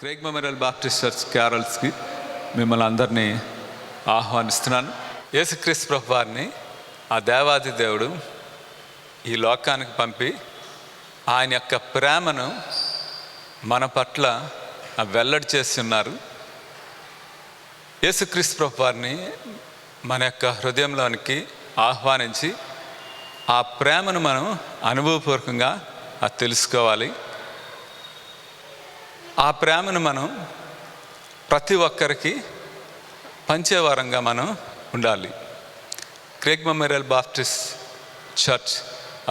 Craig memorial Baptist church క్యారల్స్కి మిమ్మల్ని అందరినీ ఆహ్వానిస్తున్నాను. యేసుక్రీస్తు ప్రభు వారిని ఆ దేవాది దేవుడు ఈ లోకానికి పంపి ఆయన యొక్క ప్రేమను మన పట్ల వెల్లడి చేస్తున్నారు. యేసుక్రీస్తు ప్రభు వారిని మన యొక్క హృదయంలోనికి ఆహ్వానించి ఆ ప్రేమను మనం అనుభవపూర్వకంగా తెలుసుకోవాలి. ఆ ప్రేమను మనం ప్రతి ఒక్కరికి పంచేవారంగా మనం ఉండాలి. క్రేగ్ మెమోరియల్ బాప్టిస్ట్ చర్చ్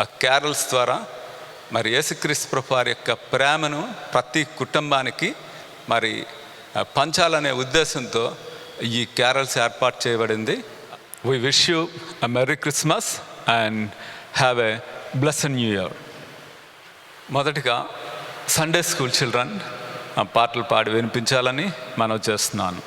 ఆ క్యారల్స్ ద్వారా మరి యేసుక్రీస్తు ప్రభు వారి యొక్క ప్రేమను ప్రతి కుటుంబానికి మరి పంచాలనే ఉద్దేశంతో ఈ క్యారల్స్ ఏర్పాటు చేయబడింది. We wish you a merry Christmas and have a blessed new year. మొదటిగా సండే స్కూల్ చిల్డ్రన్ పాటలు పాడి వినిపించాలని మనవి చేస్తున్నాను.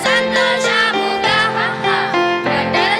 సంతోషముగా గడ్డల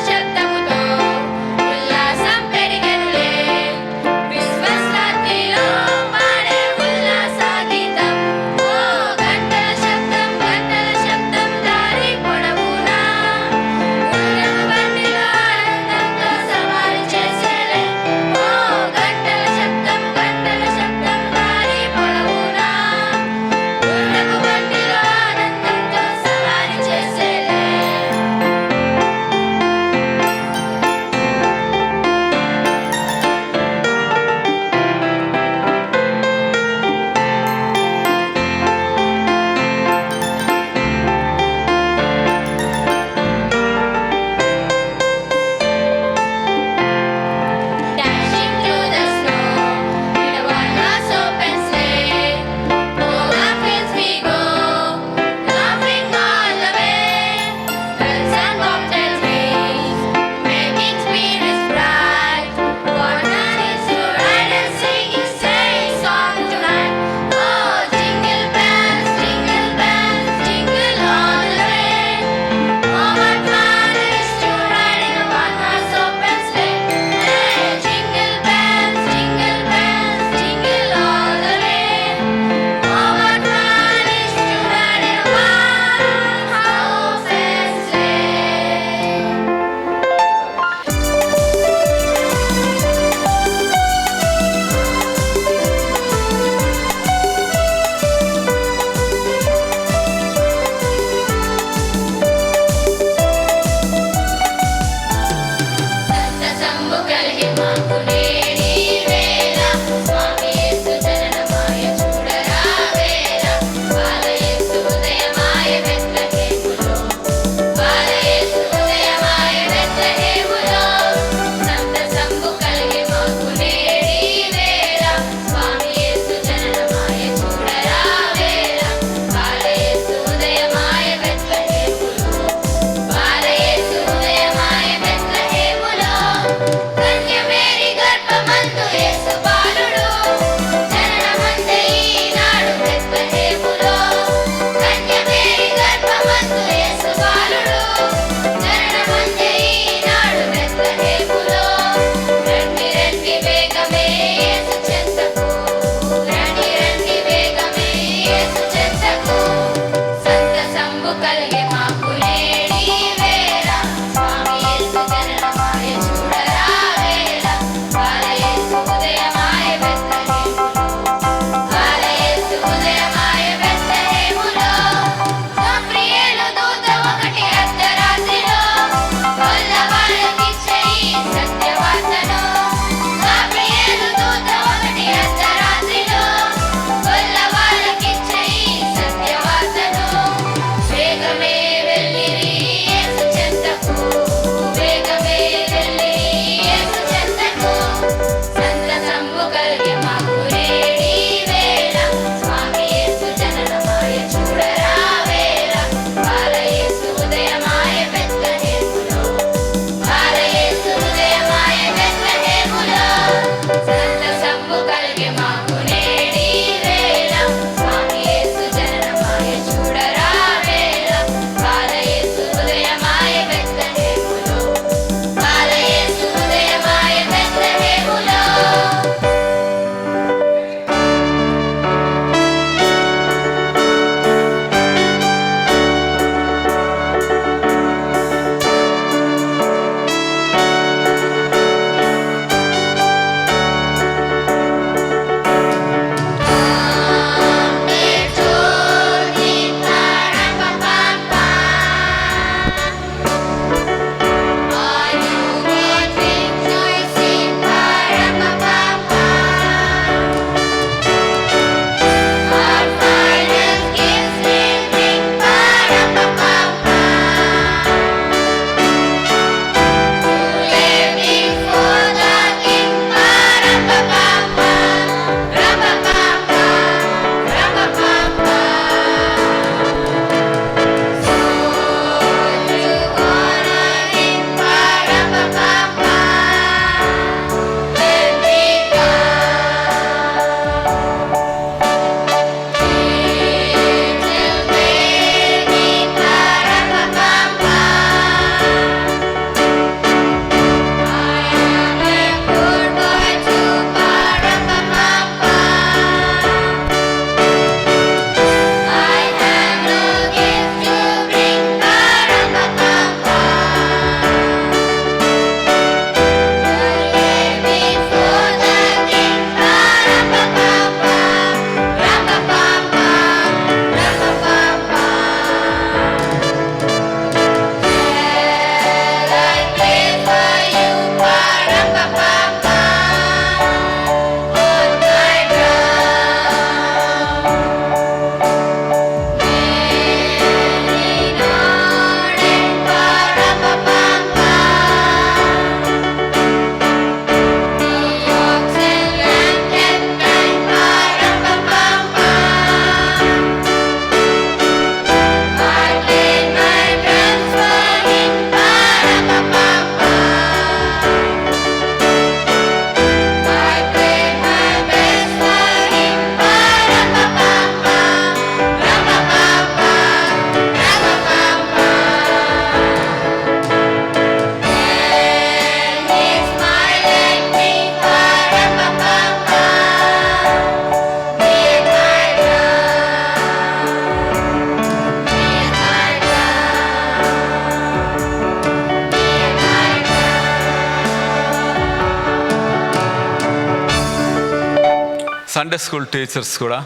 సండే స్కూల్ టీచర్స్ కూడా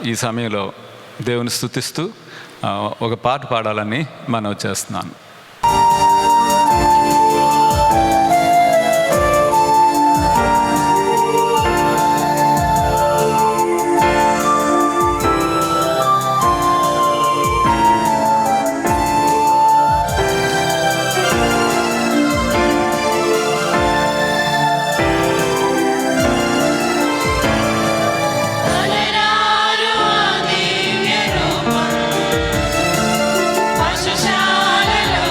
ఈ సమయంలో దేవుని స్తుతిస్తూ ఒక పాట పాడాలని మనవి చేస్తున్నాను. పశుశాలలో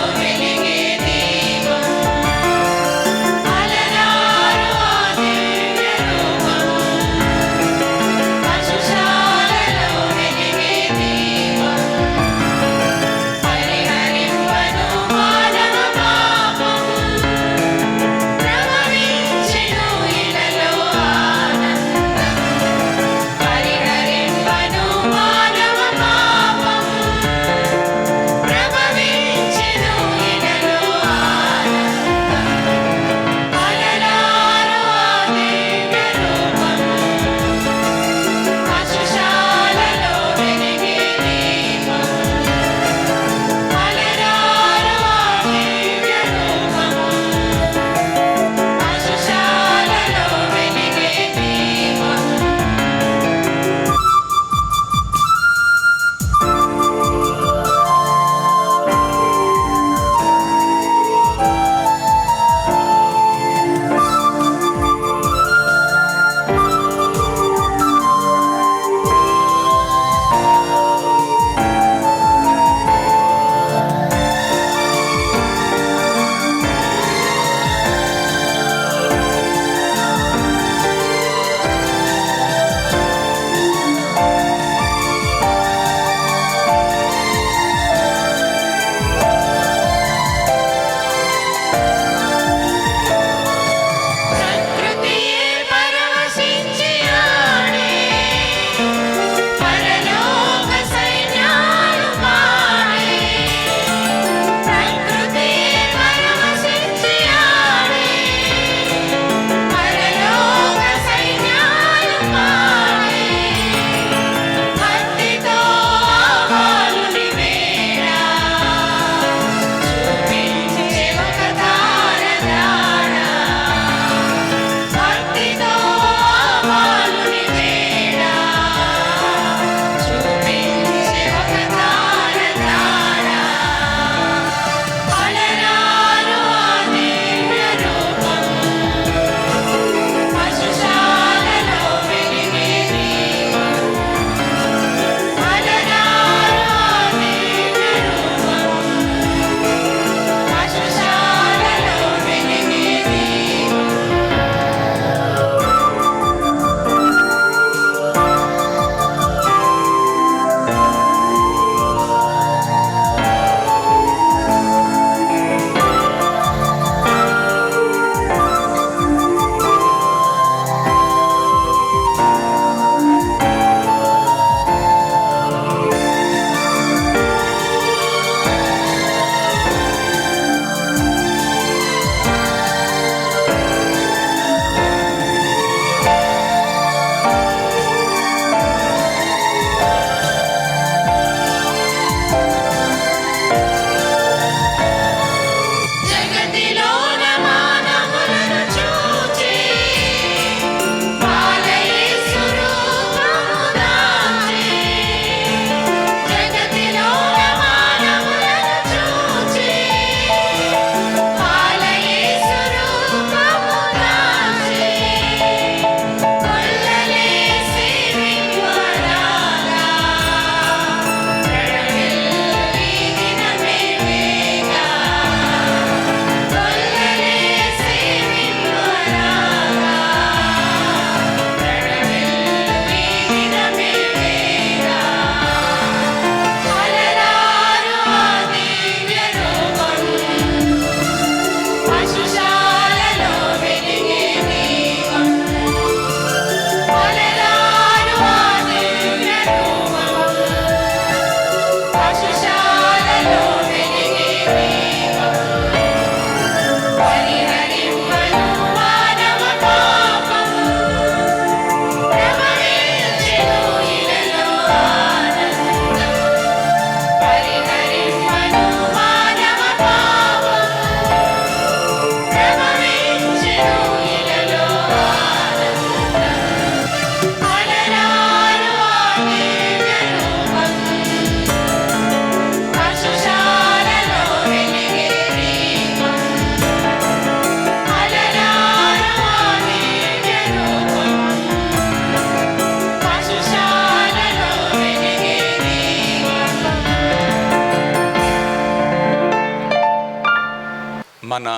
మన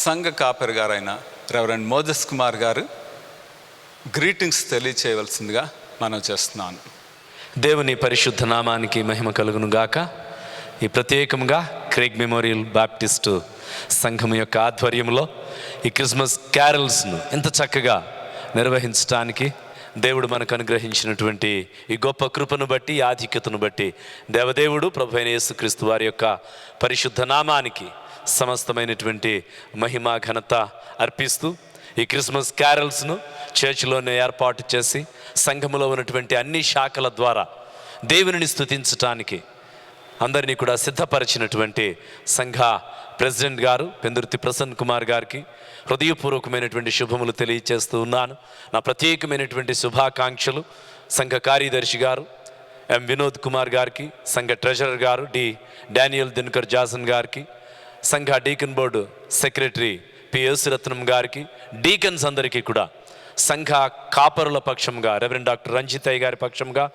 సంఘ కాపరి గారైన రెవరెండ్ మోజెస్ కుమార్ గారు గ్రీటింగ్స్ తెలియచేయవలసిందిగా మనం చేస్తున్నాను. దేవుని పరిశుద్ధ నామానికి మహిమ కలుగును గాక. ఈ ప్రత్యేకంగా క్రేగ్ మెమోరియల్ బాప్టిస్టు సంఘం యొక్క ఆధ్వర్యంలో ఈ క్రిస్మస్ క్యారల్స్ను ఎంత చక్కగా నిర్వహించడానికి దేవుడు మనకు అనుగ్రహించినటువంటి ఈ గొప్ప కృపను బట్టి, ఆధిక్యతను బట్టి దేవదేవుడు ప్రభు అయిన యేసుక్రీస్తు వారి యొక్క పరిశుద్ధ నామానికి సమస్తమైనటువంటి మహిమ ఘనత అర్పిస్తూ ఈ క్రిస్మస్ క్యారల్స్ను చర్చిలోనే ఏర్పాటు చేసి సంఘములో ఉన్నటువంటి అన్ని శాఖల ద్వారా దేవునిని స్తుతించటానికి అందరినీ కూడా సిద్ధపరిచినటువంటి సంఘ ప్రెసిడెంట్ గారు పెందుర్తి ప్రసన్న కుమార్ గారికి హృదయపూర్వకమైనటువంటి శుభములు తెలియజేస్తూ ఉన్నాను. నా ప్రత్యేకమైనటువంటి శుభాకాంక్షలు సంఘ కార్యదర్శి గారు ఎం వినోద్ కుమార్ గారికి, సంఘ ట్రెజరర్ గారు డానియల్ దినకర్ జాసన్ గారికి, సంఘ deacon board secretary P Yesuratnam గారికి, డీకన్స్ అందరికీ కూడా సంఘ కాపరుల పక్షంగా రెవరెండ్ డాక్టర్ రంజితయ్య గారి పక్షంగా,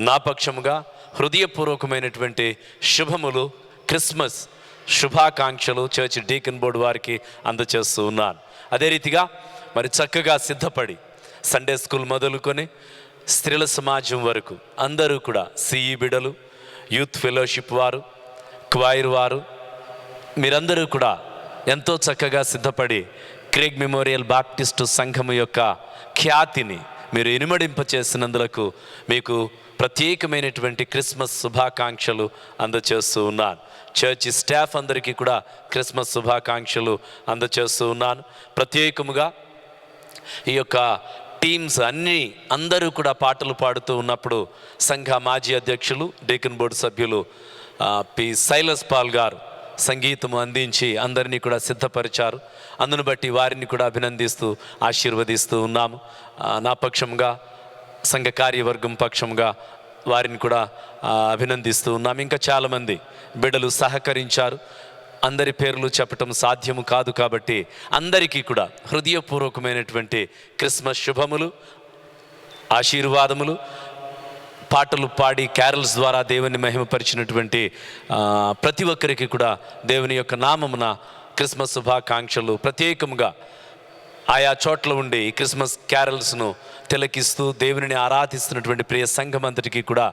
నా పక్షముగా హృదయపూర్వకమైనటువంటి శుభములు, క్రిస్మస్ శుభాకాంక్షలు చర్చ్ డీకన్ బోర్డు వారికి అందచేస్తూ ఉన్నాను. అదే రీతిగా మరి చక్కగా సిద్ధపడి సండే స్కూల్ మొదలుకొని స్త్రీల సమాజం వరకు అందరూ కూడా సిఈ బిడలు, యూత్ ఫెలోషిప్ వారు, క్వైర్ వారు, మీరందరూ కూడా ఎంతో చక్కగా సిద్ధపడి క్రేగ్ మెమోరియల్ బాప్టిస్టు సంఘము యొక్క ఖ్యాతిని మీరు ఇనుమడింప చేసినందులకు మీకు ప్రత్యేకమైనటువంటి క్రిస్మస్ శుభాకాంక్షలు అందచేస్తూ ఉన్నాను. చర్చి స్టాఫ్ అందరికీ కూడా క్రిస్మస్ శుభాకాంక్షలు అందచేస్తూ ఉన్నాను. ప్రత్యేకముగా ఈ యొక్క టీమ్స్ అందరూ కూడా పాటలు పాడుతూ ఉన్నప్పుడు సంఘ మాజీ అధ్యక్షులు డీకన్ బోర్డు సభ్యులు పి సైలస్ పాల్ గారు సంగీతము అందించి అందరినీ కూడా సిద్ధపరిచారు. అందును బట్టి వారిని కూడా అభినందిస్తూ ఆశీర్వదిస్తూ ఉన్నాము. నా పక్షంగా సంఘ కార్యవర్గం పక్షంగా వారిని కూడా అభినందిస్తూ ఉన్నాము. ఇంకా చాలామంది బిడ్డలు సహకరించారు. అందరి పేర్లు చెప్పటం సాధ్యము కాదు కాబట్టి అందరికీ కూడా హృదయపూర్వకమైనటువంటి క్రిస్మస్ శుభములు, ఆశీర్వాదములు. పాటలు పాడి క్యారల్స్ ద్వారా దేవుని మహిమపరిచినటువంటి ప్రతి ఒక్కరికి కూడా దేవుని యొక్క నామమున క్రిస్మస్ శుభాకాంక్షలు. ప్రత్యేకంగా ఆయా చోట్ల ఉండి ఈ క్రిస్మస్ క్యారల్స్ను తిలకిస్తూ దేవునిని ఆరాధిస్తున్నటువంటి ప్రియ సంఘం అంతటికీ కూడా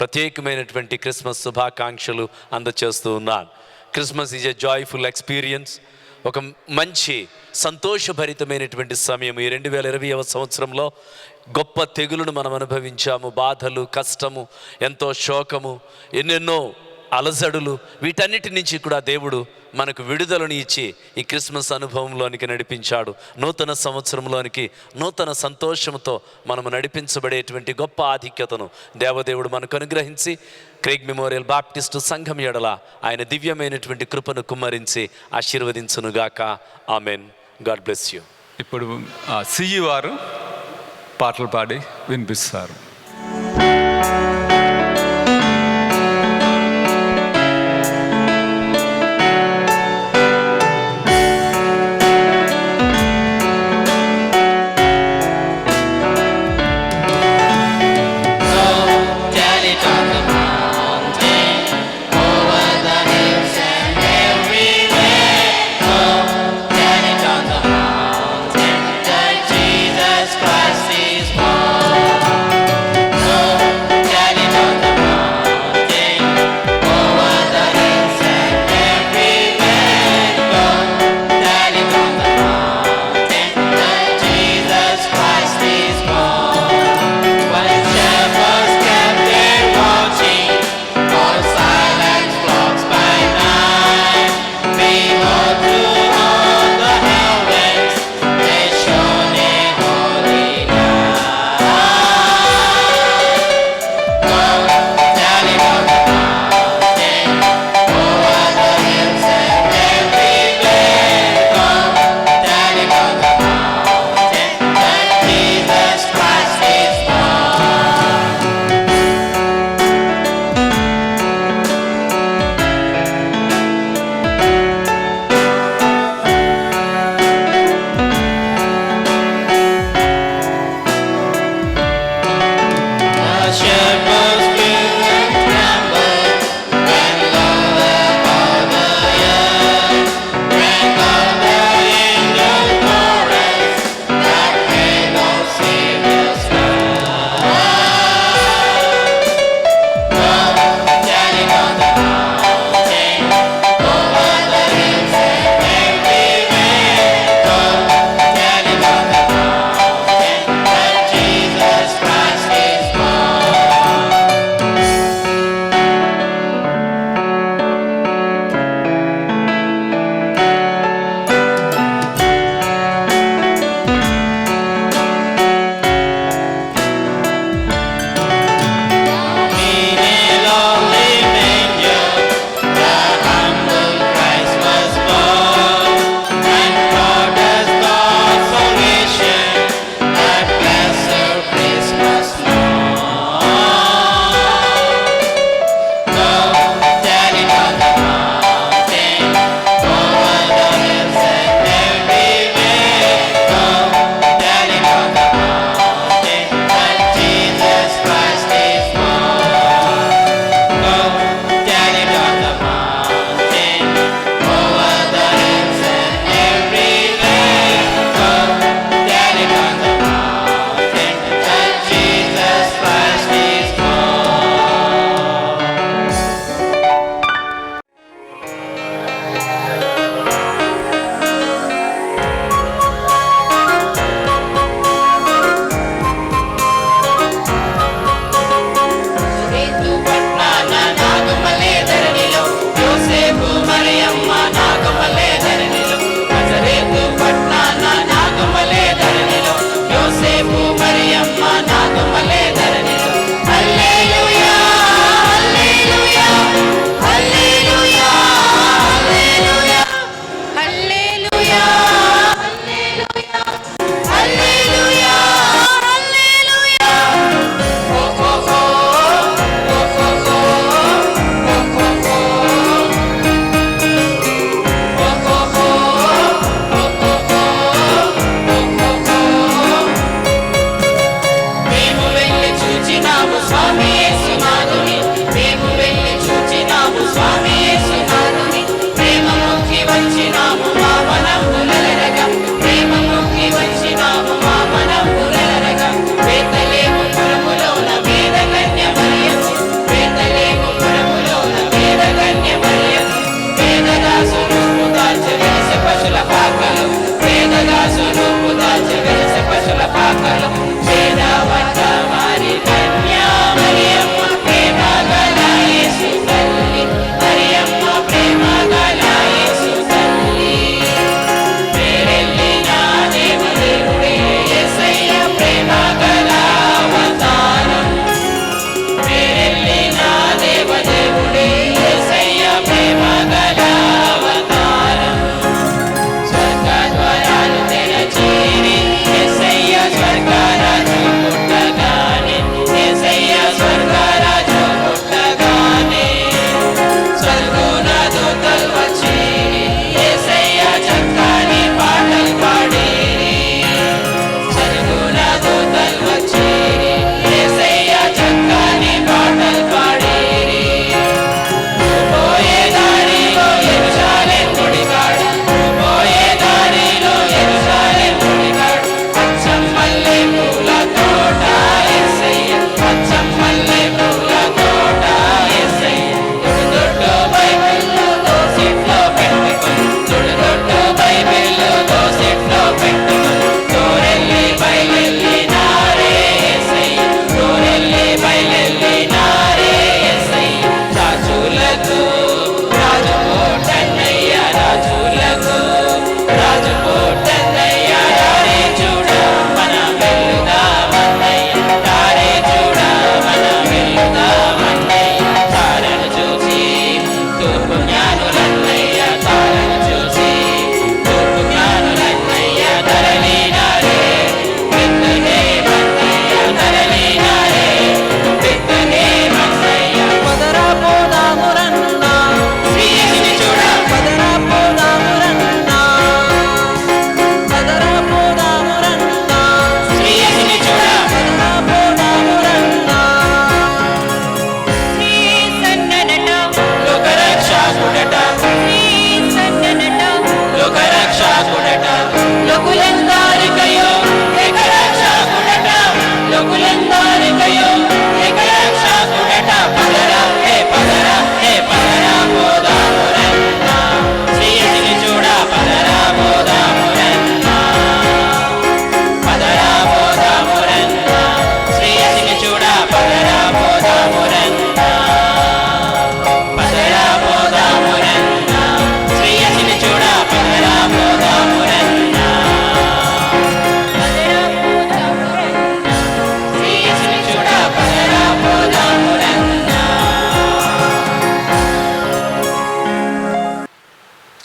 ప్రత్యేకమైనటువంటి క్రిస్మస్ శుభాకాంక్షలు అందచేస్తూ ఉన్నాను. Christmas is a joyful experience. ఒక మంచి సంతోషభరితమైనటువంటి సమయం. ఈ 2020వ సంవత్సరంలో గొప్ప తెగులును మనం అనుభవించాము. బాధలు, కష్టము, ఎంతో శోకము, ఎన్నెన్నో అలజడులు, వీటన్నిటి నుంచి కూడా దేవుడు మనకు విడుదలను ఇచ్చి ఈ క్రిస్మస్ అనుభవంలోనికి నడిపించాడు. నూతన సంవత్సరంలోనికి నూతన సంతోషంతో మనము నడిపించబడేటువంటి గొప్ప ఆధిక్యతను దేవదేవుడు మనకు అనుగ్రహించి క్రేగ్ మెమోరియల్ బాప్టిస్టు సంఘం ఎడల ఆయన దివ్యమైనటువంటి కృపను కుమ్మరించి ఆశీర్వదించునుగాక. ఆమెన్. God bless you. ఇప్పుడు సిఈ వారు పాటలు పాడి వినిపిస్తారు. Jesus Christ is born.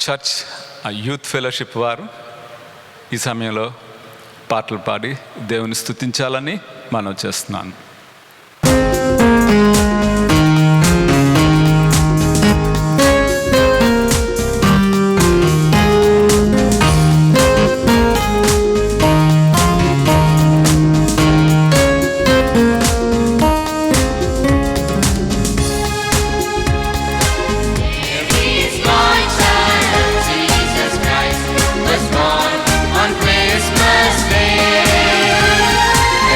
Church ఆ యూత్ ఫెలోషిప్ వారు ఈ సమయంలో పాటలు పాడి దేవుని స్తుతించాలని మనం చేస్తున్నాను.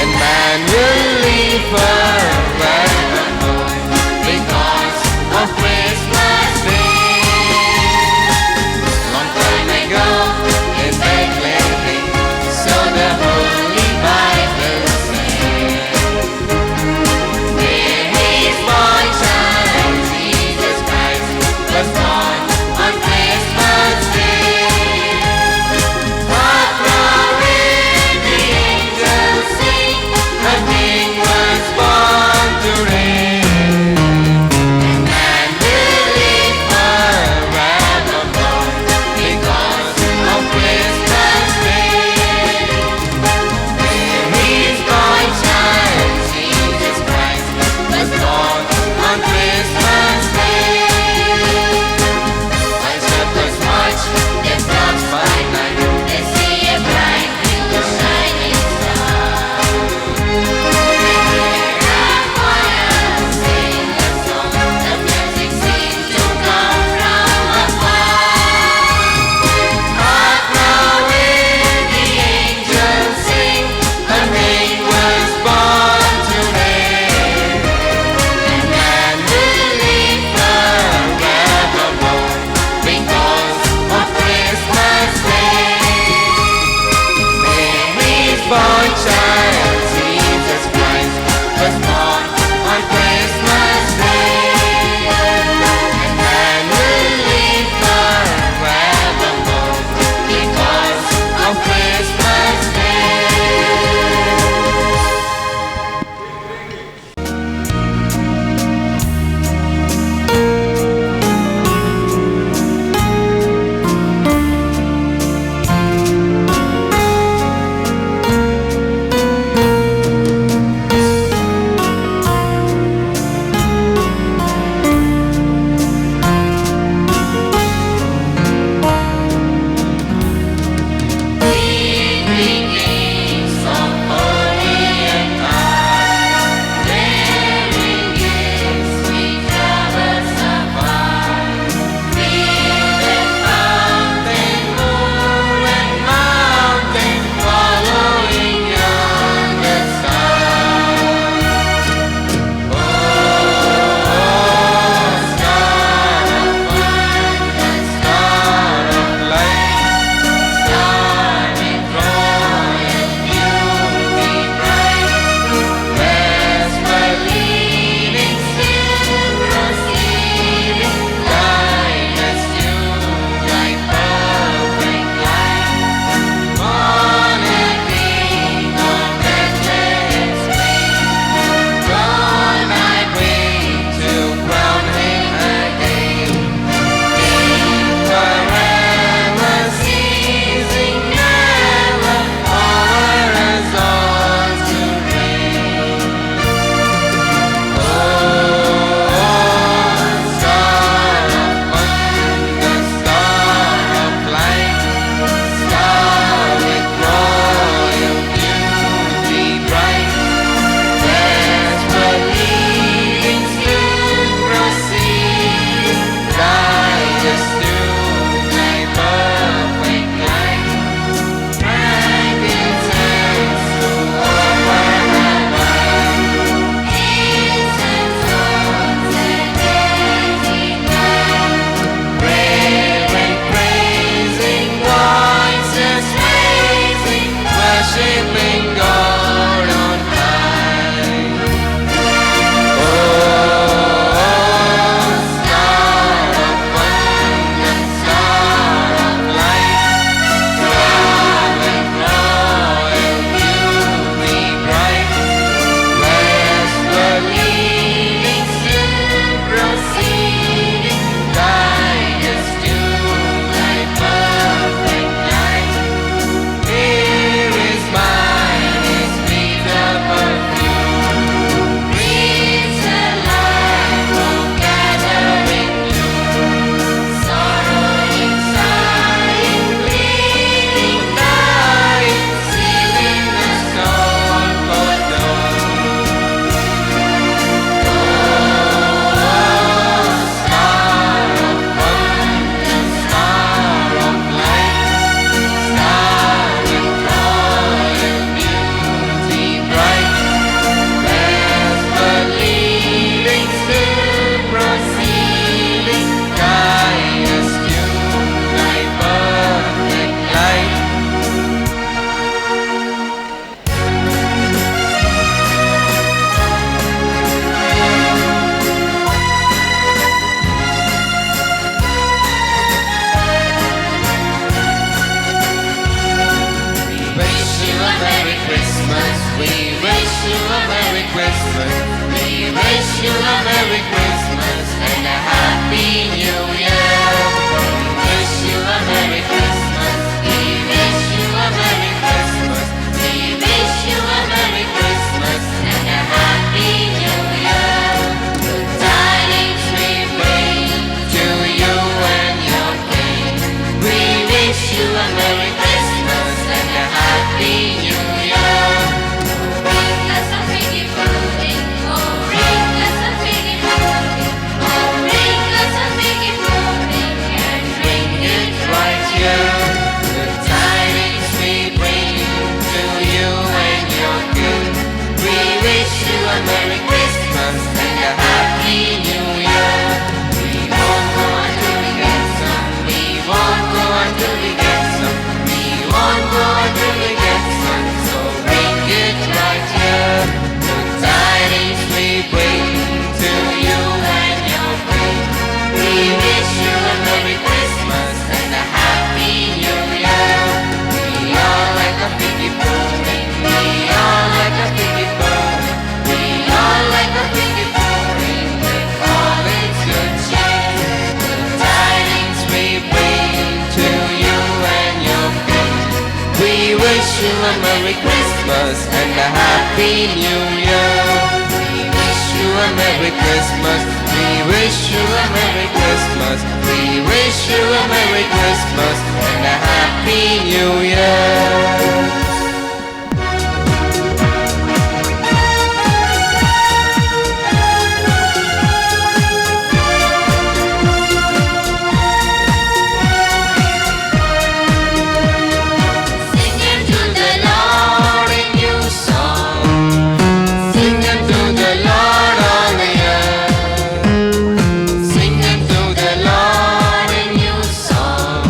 Emmanuel you a Merry Christmas. We wish you a Merry Christmas and a Happy New Year. We wish you a Merry Christmas. We wish you a Merry Christmas. We wish you a Merry Christmas and a Happy New Year. Good tidings we bring to you and your King. We wish you a Merry Christmas and a Happy New Year. Bring us a piggy pudding, oh bring us a piggy pudding, oh bring us a piggy pudding and bring it right here. The tidings we bring to you and your King. We wish you a Merry Christmas and a Happy New Year. We won't go until we get some. We won't go until we get some. We won't go until we get some. So bring it right here. The tidings we bring to you and your King. We wish you a Merry Christmas and a Happy New Year. We all like a piggy pudding. We all like a piggy pudding. We all like a piggy pudding with all its good cheer. The tidings we bring to you and your King. We wish you a Merry Christmas and a Happy New Year. We wish you a Merry Christmas. We wish you a Merry Christmas. We wish you a Merry Christmas and a Happy New Year. Sing unto the Lord a new song. Sing unto the Lord all the earth. Sing unto the Lord a new song.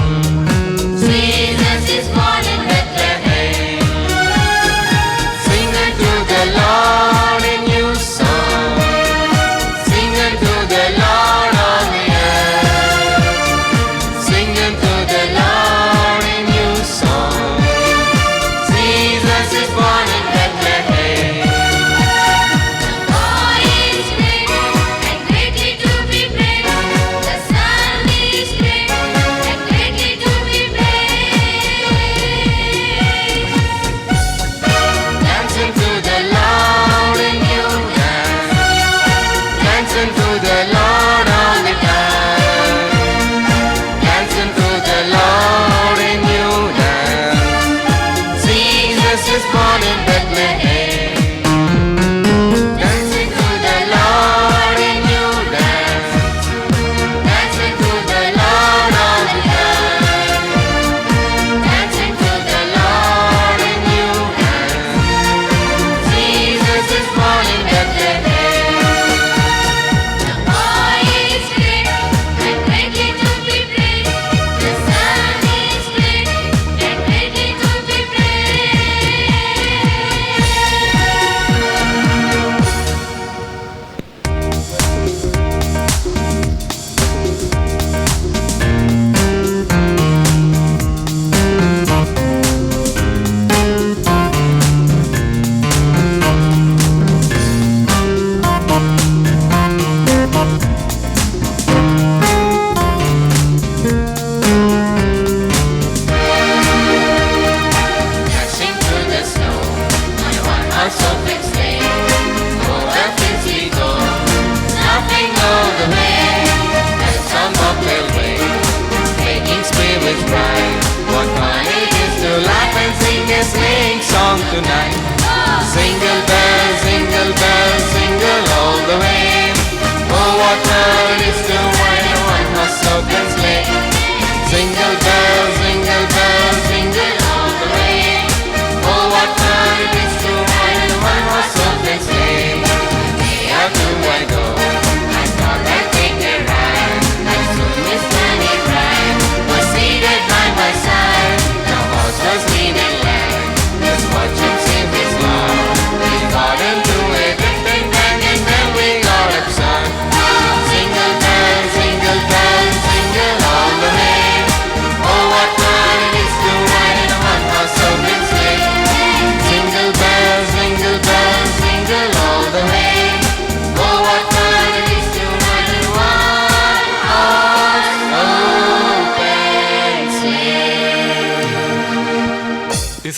Jesus is born in Bethlehem.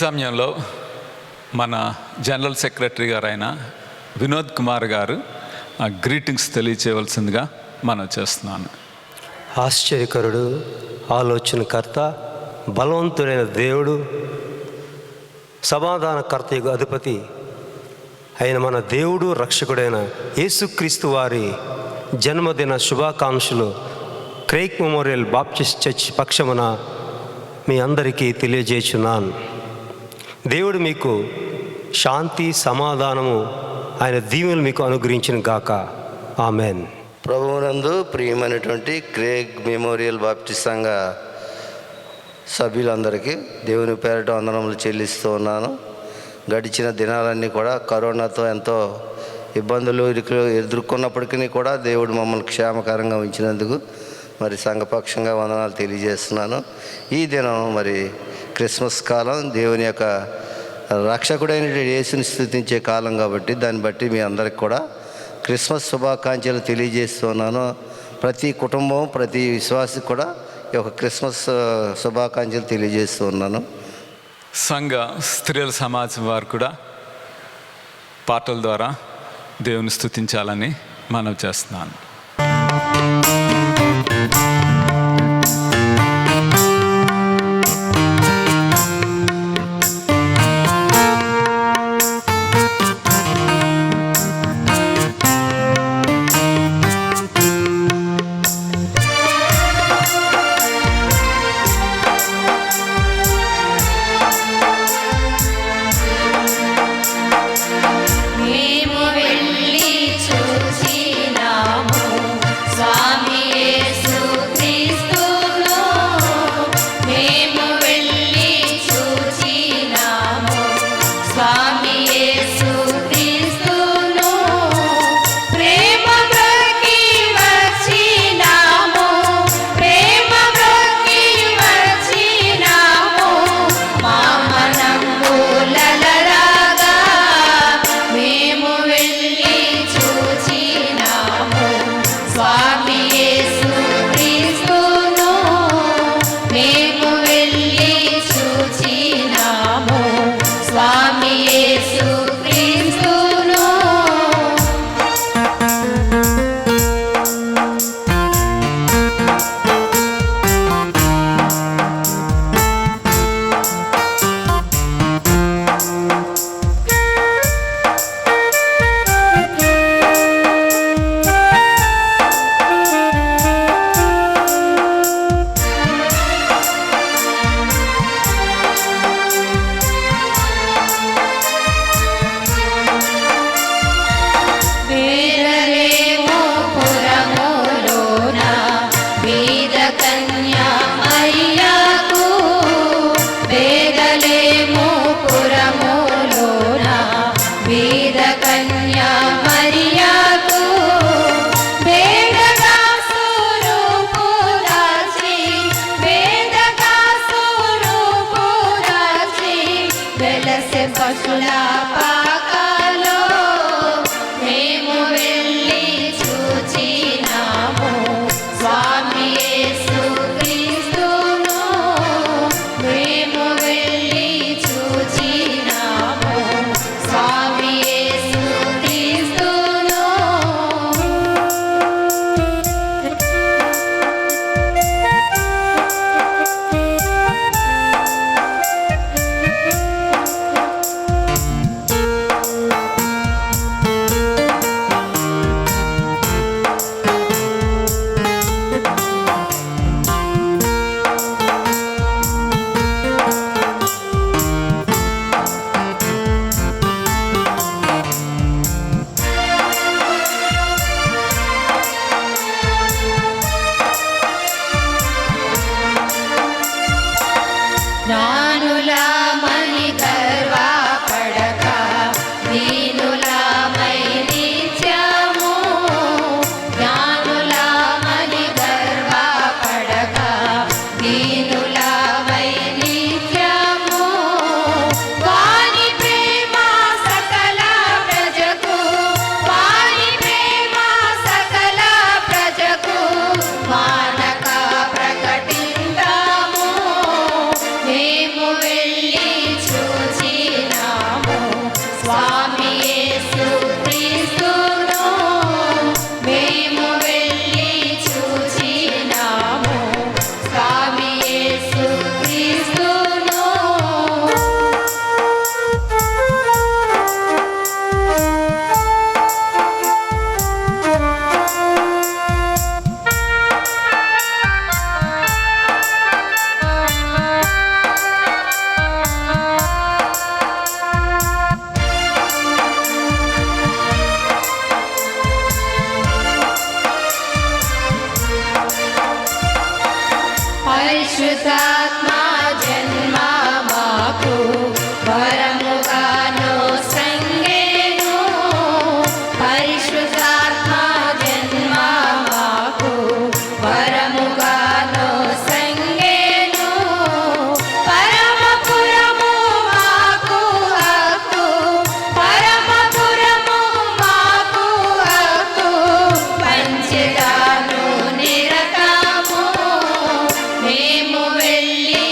సమయంలో మన general secretary గారైన వినోద్ కుమార్ గారు ఆ greetings తెలియచేయవలసిందిగా మనం చేస్తున్నాను. ఆశ్చర్యకరుడు, ఆలోచనకర్త, బలవంతుడైన దేవుడు, సమాధానకర్త యొక్క అధిపతి అయిన మన దేవుడు రక్షకుడైన యేసుక్రీస్తు వారి జన్మదిన శుభాకాంక్షలు క్రేగ్ మెమోరియల్ బాప్టిస్ట్ చర్చ్ పక్షమున మీ అందరికీ తెలియజేస్తున్నాను. దేవుడు మీకు శాంతి, సమాధానము, ఆయన దీవెనలు మీకు అనుగ్రహించిన గాక. ఆమెన్. ప్రభువునందు ప్రియమైనటువంటి క్రేగ్ మెమోరియల్ బాప్టిస్ట్ సంఘ సభ్యులందరికీ దేవుని పేరిట వందనములు చెల్లిస్తూ ఉన్నాను. గడిచిన దినాలన్నీ కూడా కరోనాతో ఎంతో ఇబ్బందులు ఎదుర్కొన్నప్పటికీ కూడా దేవుడు మమ్మల్ని క్షేమకరంగా ఉంచినందుకు మరి సంఘపక్షంగా వందనాలు తెలియజేస్తున్నాను. ఈ దినం మరి క్రిస్మస్ కాలం, దేవుని యొక్క రక్షకుడైన యేసుని స్తుతించే కాలం కాబట్టి దాన్ని బట్టి మీ అందరికి కూడా క్రిస్మస్ శుభాకాంక్షలు తెలియజేస్తున్నాను. ప్రతి కుటుంబం, ప్రతి విశ్వాసికి కూడా ఈ యొక్క క్రిస్మస్ శుభాకాంక్షలు తెలియజేస్తున్నాను. సంఘ స్త్రీల సమాజం వారు కూడా పాటల ద్వారా దేవుని స్తుతించాలని మనవి చేస్తున్నాను. మేము వెళ్ళి చూసినాము, పరిశుద్ధాత్మ జన్మ మాకు వరముగాను సంగేను. పరిశుద్ధాత్మ జన్మ మాకు వరముగాను సంగేను. పరమపురము మాకు హక్కు, పరమపురము మాకు హక్కు. పంచెదాను నిరతము మేము వెళ్ళి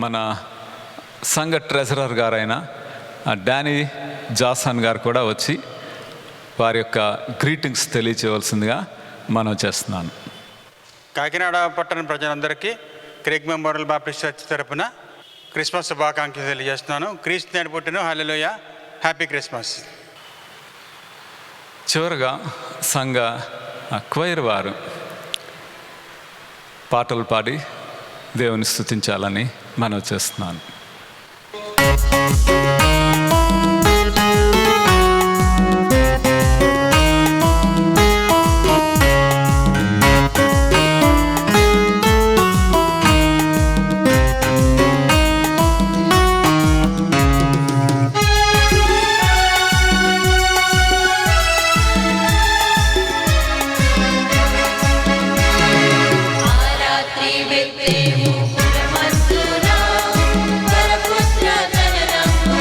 మన సంఘ ట్రెజరర్ గారైన డానీ జాసన్ గారు కూడా వచ్చి వారి యొక్క గ్రీటింగ్స్ తెలియచేయవలసిందిగా మనం చేస్తున్నాను. కాకినాడ పట్టణ ప్రజలందరికీ క్రేగ్ మెమోరియల్ బాప్టిస్ట్ చర్చ్ తరపున క్రిస్మస్ శుభాకాంక్షలు తెలియజేస్తున్నాను. క్రీస్తు నేడు పుట్టిన హల్లెలూయా, హ్యాపీ క్రిస్మస్. చివరగా సంఘ క్వైర్ వారు పాటలు పాడి దేవుని స్తుతించాలని మనం చేస్తున్నాను. రాత్రి వెత్తేము పురమందున వరపుత్ర జననము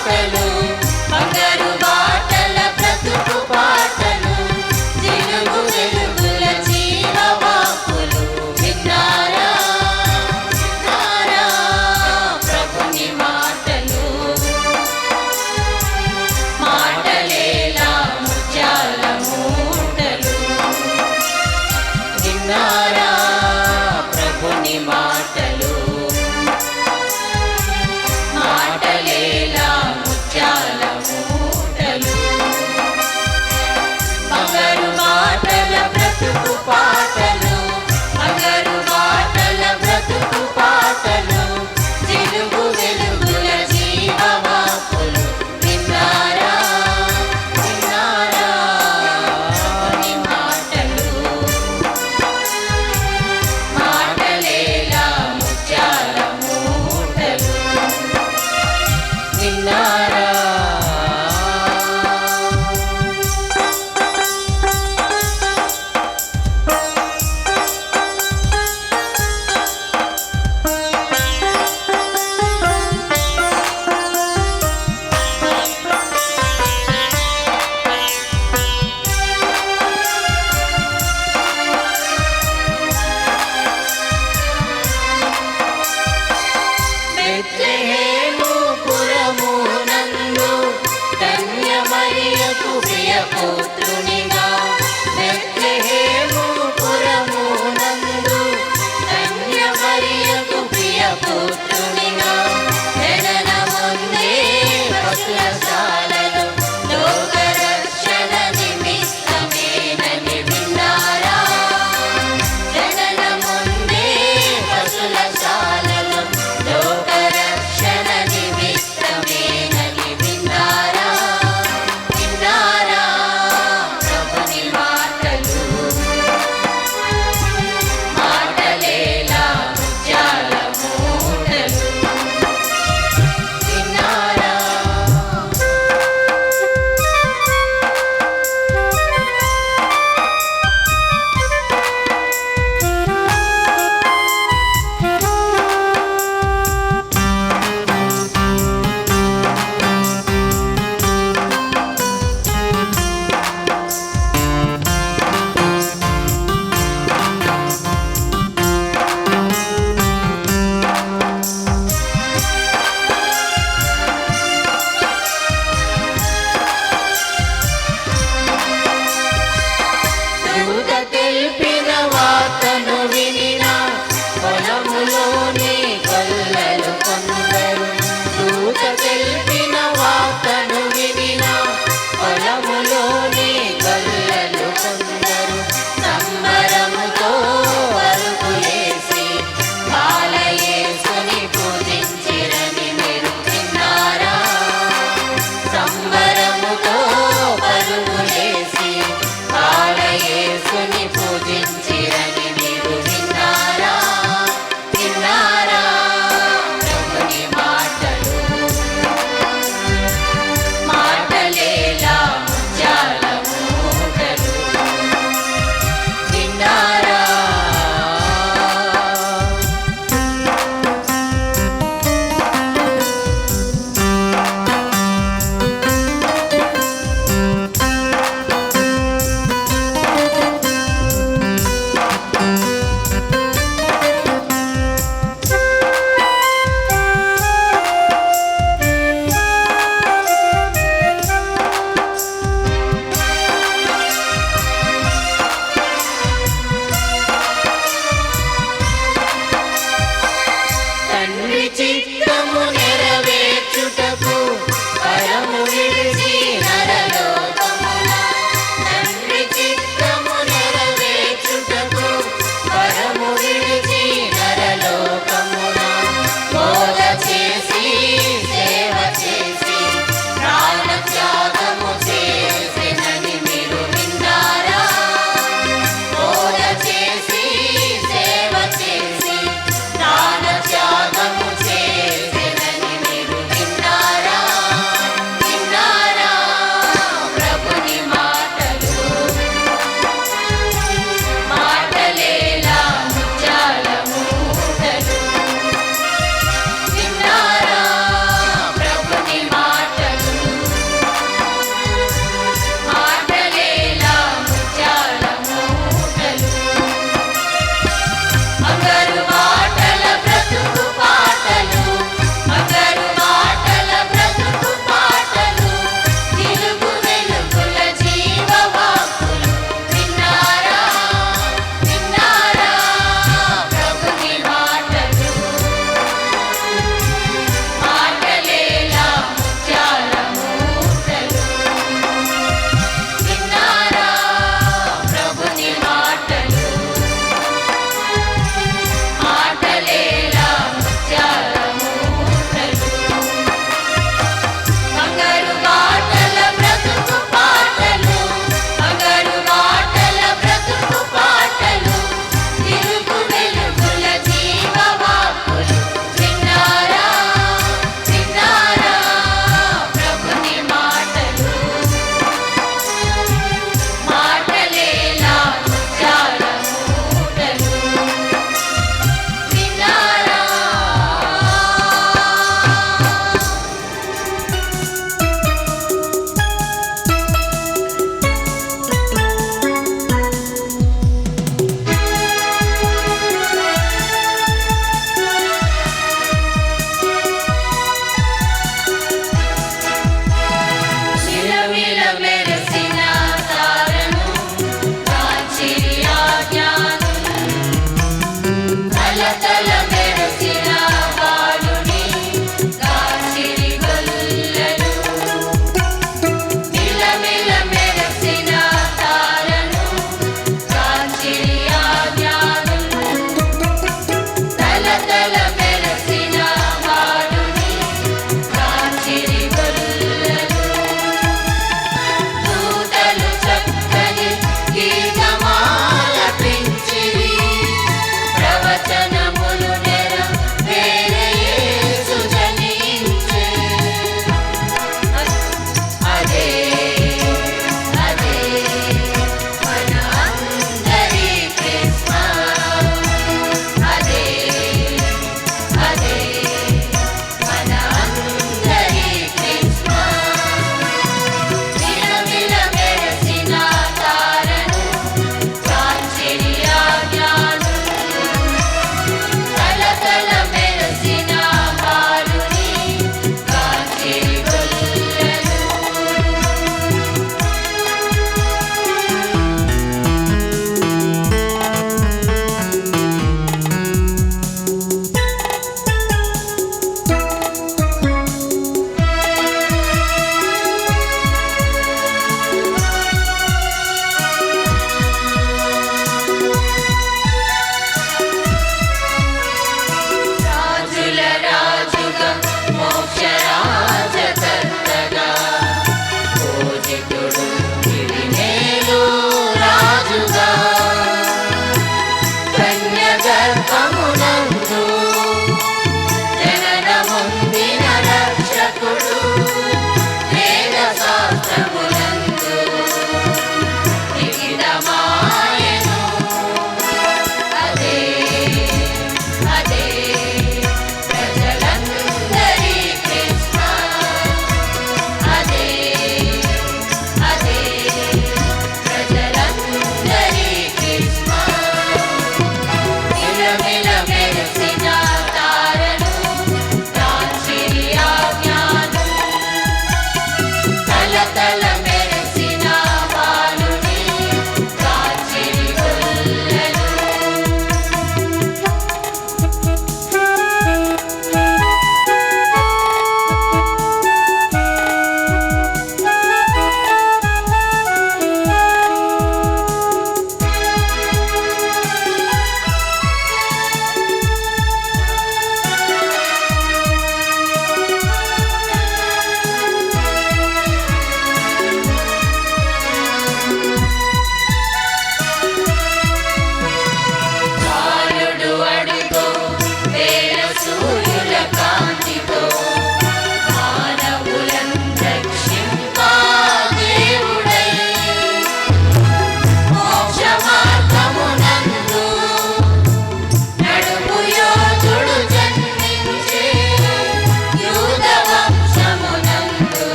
మాటలు, బంగారు బాటల బ్రతుకు పాటలు, జిలుగు వెలుగుల జీవవాకులు విన్నారా, విన్నారా ప్రభుని మాటలు. మాటలేలా ముత్యాల మూటలు, విన్నారా ప్రభుని మాటలు. మాటలేలా ముత్యాల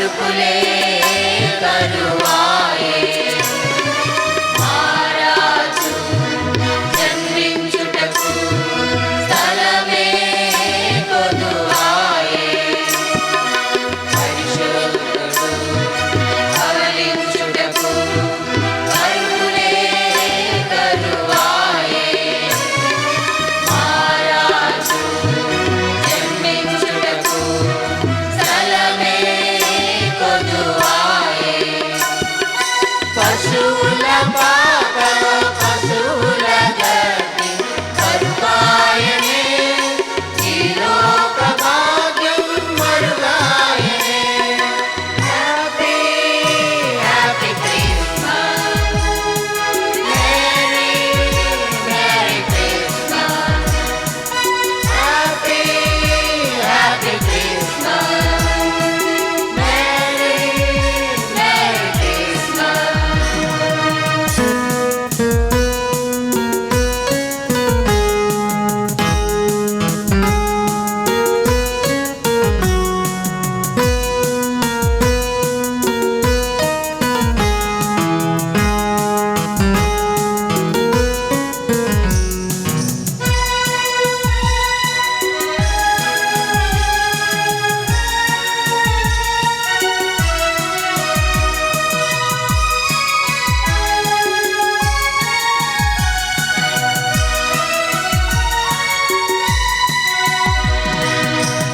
పరుపులే కరువాయే మహారాజు జన్మించుటకు స్థలమే కొదువాయే పరిశుద్ధుడు అవలించుటకు పరుపులే కరువాయే మహారాజు జన్మించుటకు స్థలమే కొదువాయే పశువుల పాకలో పశువుల గడ్డి కరువాయనే ఈ లోక భాగ్యం మరుగాయనే happy happy Christmas merry merry Christmas happy happy Christmas merry merry Christmas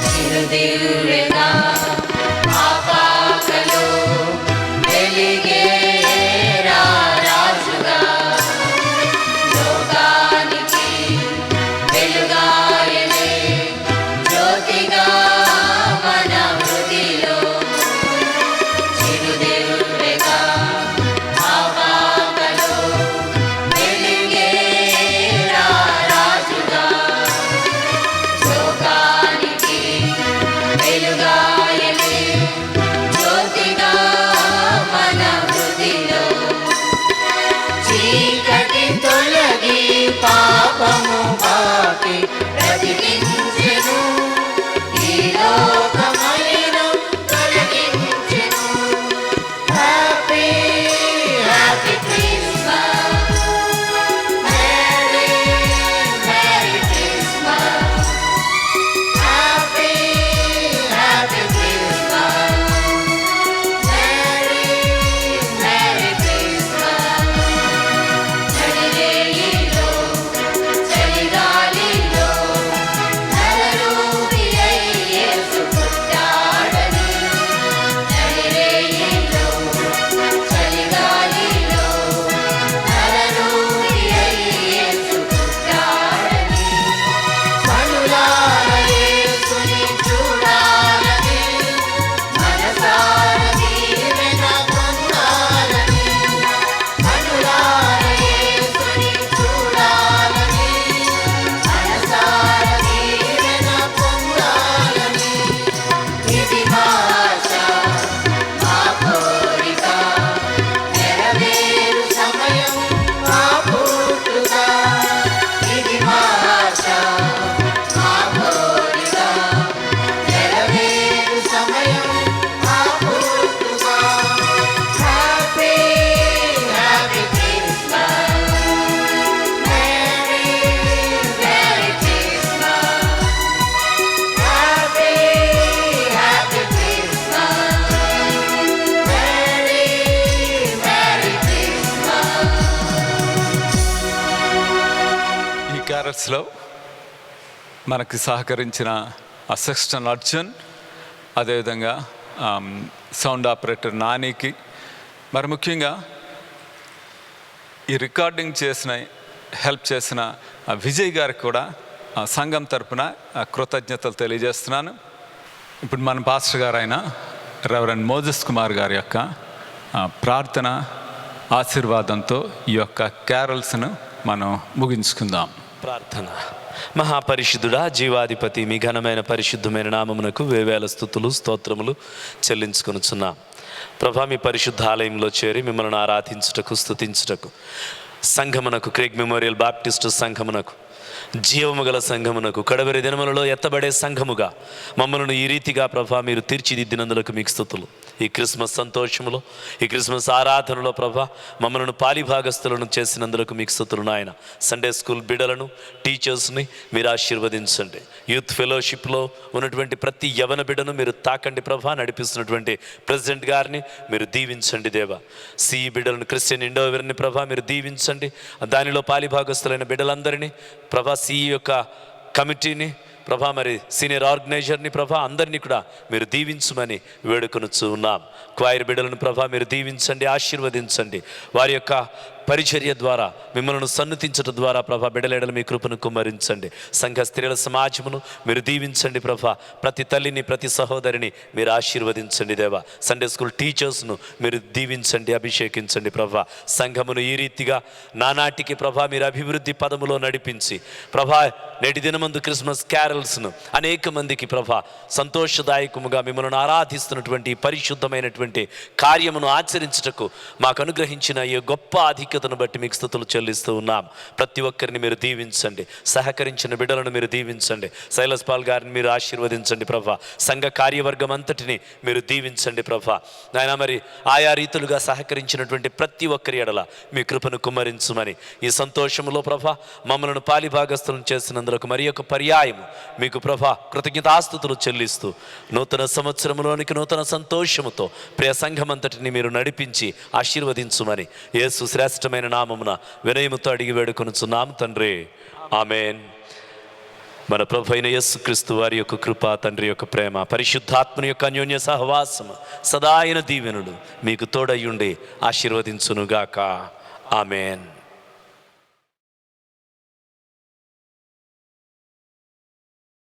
చిరుదివ్వెగా ఆపాకలో వెలిగేరా రాజుగా లోకానికి వెలుగాయనే జ్యోతిగా మన హృదిలో చిరుదివ్వెగా ఆపాకలో వెలిగేరా రాజుగా లోకానికి వెలుగాయనే జ్యోతిగా మన హృదిలో చీకటి తొలగి పాపము బాపి బ్రతికించెను ఈ లోకమలినం తొలగించెను happy happy Christmas merry merry Christmas happy happy Christmas merry merry Christmas చలిరేయిలో చలిగాలిలో నరరూపి అయి యేసు పుట్టాడని చలిరేయిలో చలిగాలిలో నరరూపి అయి యేసు పుట్టాడని కనులార యేసుని చూడాలని మనసార దీవెన పొందాలని కనులార యేసుని చూడాలని మనసార దీవెన పొందాలని ఇది మా ఆశ మా కోరిక నెరవేరు సమయం మా పుట్టుక ఇది మా ఆశ మా కోరిక నెరవేరు సమయం మా పుట్టుక happy happy Christmas merry merry Christmas happy happy Christmas merry merry Christmas ఈ క్యారల్స్లో మనకి సహకరించిన అసిస్టెంట్ అర్జున్, అదేవిధంగా సౌండ్ ఆపరేటర్ నానికి, మరి ముఖ్యంగా ఈ రికార్డింగ్ చేసిన హెల్ప్ చేసిన విజయ్ గారికి కూడా సంఘం తరపున కృతజ్ఞతలు తెలియజేస్తున్నాను. ఇప్పుడు మన పాస్టర్ గారు అయిన రెవరెండ్ మోజెస్ కుమార్ గారి యొక్క ప్రార్థన ఆశీర్వాదంతో ఈ యొక్క క్యారల్స్ను మనం ముగించుకుందాం. ప్రార్థన. మహాపరిశుద్ధుడా, జీవాధిపతి, మీ ఘనమైన పరిశుద్ధమైన నామమునకు వేవేల స్తుతులు స్తోత్రములు చెల్లించుకొనుచున్నాం. ప్రభా, మీ పరిశుద్ధ ఆలయంలో చేరి మిమ్మల్ని ఆరాధించుటకు స్తుతించుటకు సంఘమునకు, క్రేగ్ మెమోరియల్ బాప్టిస్టు సంఘమునకు, జీవము గల సంఘమునకు, కడవరి దినములలో ఎత్తబడే సంఘముగా మమ్మలను ఈ రీతిగా ప్రభా మీరు తీర్చిదిద్దినందులకు మీకు స్తుతులు. ఈ క్రిస్మస్ సంతోషంలో, ఈ క్రిస్మస్ ఆరాధనలో ప్రభా మమ్మల్ని పాలిభాగస్తులను చేసినందుకు మీకు స్తుతులు నాయన. సండే స్కూల్ బిడ్డలను, టీచర్స్ని మీరు ఆశీర్వదించండి. యూత్ ఫెలోషిప్లో ఉన్నటువంటి ప్రతి యవన బిడ్డను మీరు తాకండి ప్రభా. నడిపిస్తున్నటువంటి ప్రెసిడెంట్ గారిని మీరు దీవించండి దేవా. సిఈ బిడ్డలను, క్రిస్టియన్ ఇండోవర్ని ప్రభా మీరు దీవించండి. దానిలో పాలిభాగస్తులైన బిడ్డలందరినీ ప్రభా, సిఈ యొక్క కమిటీని ప్రభా, మరి సీనియర్ ఆర్గనైజర్ని ప్రభా అందరినీ కూడా మీరు దీవించమని వేడుకొనుచు ఉన్నాం. క్వైర్ బిడ్డలను ప్రభా మీరు దీవించండి, ఆశీర్వదించండి. వారి యొక్క పరిచర్య ద్వారా మిమ్మల్ని సన్నుతించడం ద్వారా ప్రభా బిడ్డలేడలు మీ కృపను కుమ్మరించండి. సంఘ స్త్రీల సమాజమును మీరు దీవించండి ప్రభా. ప్రతి తల్లిని, ప్రతి సహోదరిని మీరు ఆశీర్వదించండి దేవా. సండే స్కూల్ టీచర్స్ను మీరు దీవించండి, అభిషేకించండి ప్రభా. సంఘమును ఈ రీతిగా నానాటికి ప్రభా మీరు అభివృద్ధి పదములో నడిపించి ప్రభా నేటి దినమందు క్రిస్మస్ క్యారల్స్ను అనేక మందికి ప్రభా సంతోషదాయకముగా మిమ్మల్ని ఆరాధిస్తున్నటువంటి పరిశుద్ధమైనటువంటి కార్యమును ఆచరించుటకు మాకు అనుగ్రహించిన ఈ గొప్ప ఆధిక్యతను బట్టి మీకు స్తుతులు చెల్లిస్తూ ఉన్నాం. ప్రతి ఒక్కరిని మీరు దీవించండి. సహకరించిన బిడ్డలను మీరు దీవించండి. శైలస్ పాల్ గారిని మీరు ఆశీర్వదించండి ప్రభా. సంఘ కార్యవర్గం అంతటిని మీరు దీవించండి ప్రభా. నాయన మరి ఆయా రీతులుగా సహకరించినటువంటి ప్రతి ఒక్కరి ఎడల మీ కృపను కుమ్మరించుమని ఈ సంతోషంలో ప్రభా మమ్మల్ని పాలిభాగస్తులను చేసినందుకు మరి ఒక పర్యాయము మీకు ప్రభా కృతజ్ఞతాస్తుతులు చెల్లిస్తూ నూతన సంవత్సరంలోనికి నూతన సంతోషముతో ప్రియ సంఘమంతటిని మీరు నడిపించి ఆశీర్వదించుమని యేసు శ్రేష్టమైన నామమున వినయముతో అడిగి వేడుకొనుచున్నాము తండ్రి, ఆమేన్. మన ప్రభు అయిన యేసుక్రీస్తు వారి యొక్క కృప, తండ్రి యొక్క ప్రేమ, పరిశుద్ధాత్మని యొక్క అన్యోన్య సహవాసము, సదాయన దీవెనులు మీకు తోడయ్యుండి ఆశీర్వదించునుగాక. ఆమేన్.